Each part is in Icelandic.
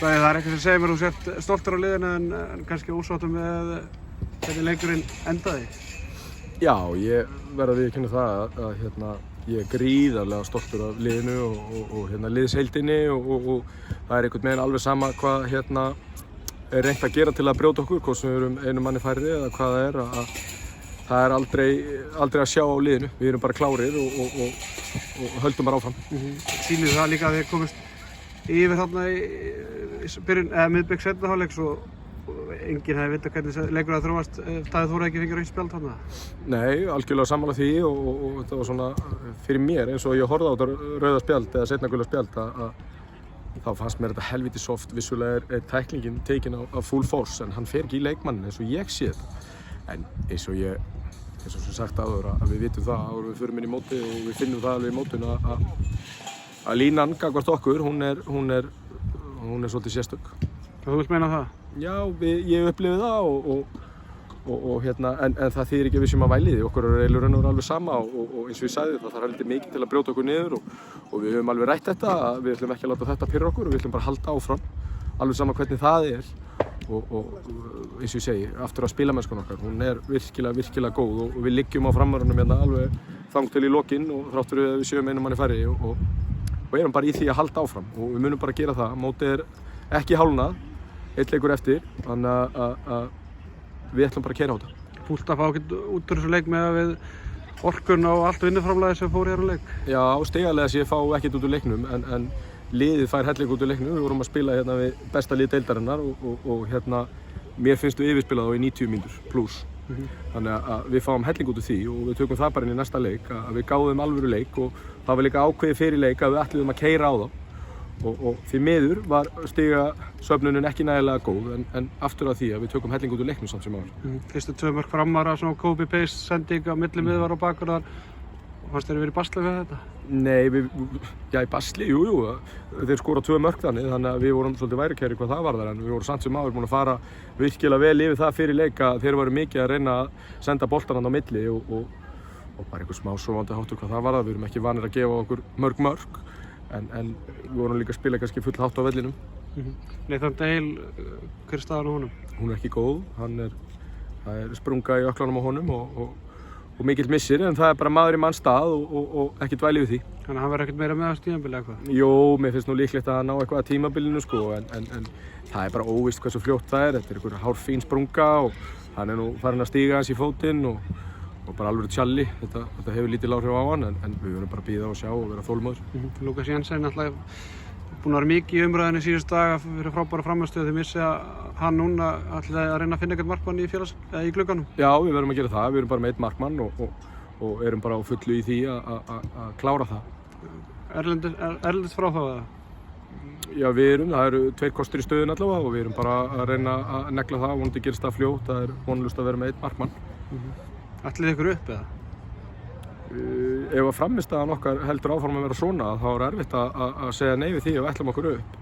Það eitthvað sem segir mér að þú sért stoltur á liðinu en kannski ósáttur með hvernig leikurinn endaði. Já, ég verð að viðurkenna það að ég gríðarlega stoltur af liðinu og liðsheildinni og það einhvern veginn alveg sama hvað reynt að gera til að brjóta okkur, hvort sem við erum einu manni færri eða hvað það að það aldrei að sjá á liðinu. Við erum bara klárir og höldum bara áfram. Sýnir það líka að þið komist yfir þarna í miðbik seinni hálfleiks og enginn hefði vitað hvernig leikur að þróast ef Davíð Þór ekki fengið rautt spjald þarna? Nei, algjörlega sammála því og þetta var svona fyrir mér eins og ég horfði á þetta rauða spjald eða seinna gula spjald þá fannst mér þetta helviti soft. Vissulega er tæklingin tekin á full force en hann fer ekki í leikmannin eins og ég sé þetta. En eins og sem sagt áður að við vitum það áður við förum inn í móti og við finnum það alveg í mótinu að línan gagnvart okkur, hún er svolítið sérstök. Þú vilt meina það? Já, ég upplifi það en það þýðir ekki að við séum að væli því. Okkur er eiginlega alveg sama og eins og ég sagði það þarf heldur mikið til að brjóta okkur niður og við höfum alveg rætt þetta að við ætlum ekki að láta þetta pirra okkur og við ætlum bara að halda áfram alveg sama hvernig það er og eins og ég segi, aftur að spilamennskan okkar, hún er virkilega góð og við liggjum á framvörunum alveg þangað til í lokin og þráttur við séum einu manni færri og erum bara í því að halda áfram og við munum bara gera það. Mótið er ekki hálfnað, einn leikur eftir, þannig að við ætlum bara að keyra á þetta. Fúlt að fá ekkert út úr þessu leik með að við orkun og allt vinnuframlagið sem fór í þennan leik? Já, stigalega sé fá ekkert út úr leiknum en liðið fær helling út úr leiknum. Við vorum að spila við besta lið deildarinnar og mér finnst við yfirspila þá í 90 mínútur pluss. Þannig að við fáum helling út úr því og við tökum það bara inn í næsta leik að við gáðum alvöru leik og það var líka ákveðið fyrir leik að við ætluðum að keyra á þá og því miður var stigasöfnunin ekki nægilega góð en aftur að því að við tökum helling út úr leiknum samt sem áður. Fyrstu 2 mörk framara, svona copy-paste sending á milli miðvar og bakvarðar. Fannst þér verið í basli við þetta? Nei, í basli, jú. Þeir skora 2 mörk þannig að við vorum svolítið værukærir hvað það varðar en við vorum samt sem áður búin að fara virkilega vel yfir það fyrir leik að þeir voru mikið að reyna að senda boltann á milli og bara einhver smá sofandi háttur hvað það varðar. Við erum ekki vanir að gefa okkur mörk en við vorum líka að spila kannski full hátt á vellinum. Nathan Dale, hver er staðan á honum? Hún er ekki góð, það er sprunga í öklanum á honum og mikill missir en það er bara maður í manns stað og ekki dvæli við því. Þannig að hann verður ekkert meira með á tímabili eða hvað? Jó, mér finnst nú líklegt að ná eitthvað að tímabilinu en það er bara óvíst hversu fljótt það er. Þetta er einhver hárfín sprunga og hann er nú farin að stíga hans í fótinn og bara alveg tjalli. Þetta hefur lítil áhrif á hann en við verðum bara að bíða og sjá og vera þolinmóðir. Lukas Jensen alltaf búinn að vera mikið í umræðinni síðustu daga fyrir frábæra frammistöðu. Þið missið að hann núna ætlaði að reyna að finna eitthvað markmann í glugganum? Já, við verðum að gera það. Við erum bara með einn markmann og erum bara á fullu í því að klára það. Erlendis frá þá eða? Já, það eru 2 kostir í stöðun allavega og við erum bara að reyna að negla það. Vonandi gerist það fljótt, það er vonlaust að vera með einn markmann. Ætlið þið ykkur upp eða? Ef að frammistaðan okkar heldur áfram að vera svona þá er erfitt að segja nei við því og ætlum okkur upp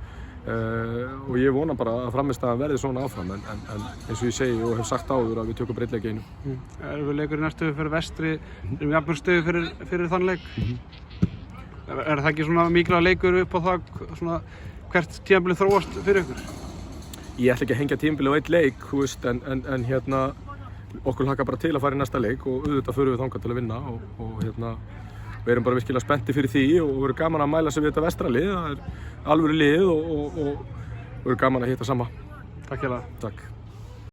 og ég vona bara að frammistaðan verði svona áfram en eins og ég segi og hef sagt áður að við tökum breytleika einu. Erum við leikur í næstu fyrir Vestri, erum við jafnvel stöðu fyrir þann leik? Er það ekki svona mikilvægur leikur upp á það svona hvert tímabilið þróast fyrir ykkur? Ég ætla ekki að hengja tímabilið á einn leik, þú veist, en okkur hlakkar bara til að fara í næsta leik og auðvitað förum við þangað til að vinna og við erum bara virkilega spenntir fyrir því og við erum gaman að mæla sig við þetta vestra lið, það er alvöru lið og við erum gaman að hitta sama. Takk hérlega. Takk.